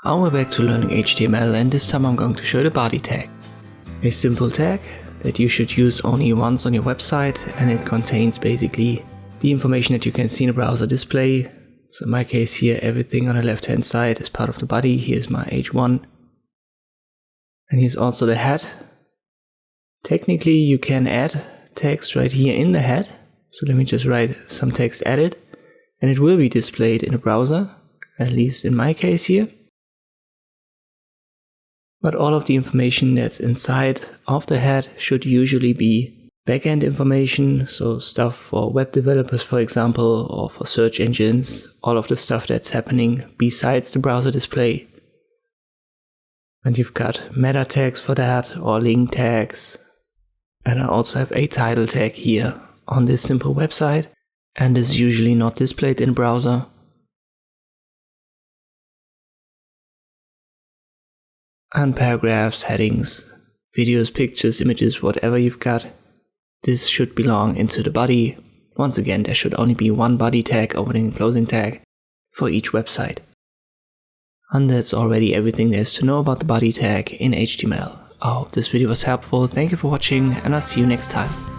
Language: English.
And we're back to learning HTML, and this time I'm going to show the body tag. A simple tag that you should use only once on your website, and it contains basically the information that you can see in the browser display. So in my case here, everything on the left hand side is part of the body. Here's my H1. And here's also the head. Technically you can add text right here in the head. So let me just write some text added, and it will be displayed in the browser, at least in my case here. But all of the information that's inside of the head should usually be backend information, so stuff for web developers, for example, or for search engines, all of the stuff that's happening besides the browser display. And you've got meta tags for that, or link tags. And I also have a title tag here on this simple website, and is usually not displayed in the browser. And paragraphs, headings, videos, pictures, images, whatever you've got. This should belong into the body. Once again, there should only be one body tag, opening and closing tag, for each website. And that's already everything there is to know about the body tag in HTML. I hope this video was helpful. Thank you for watching, and I'll see you next time.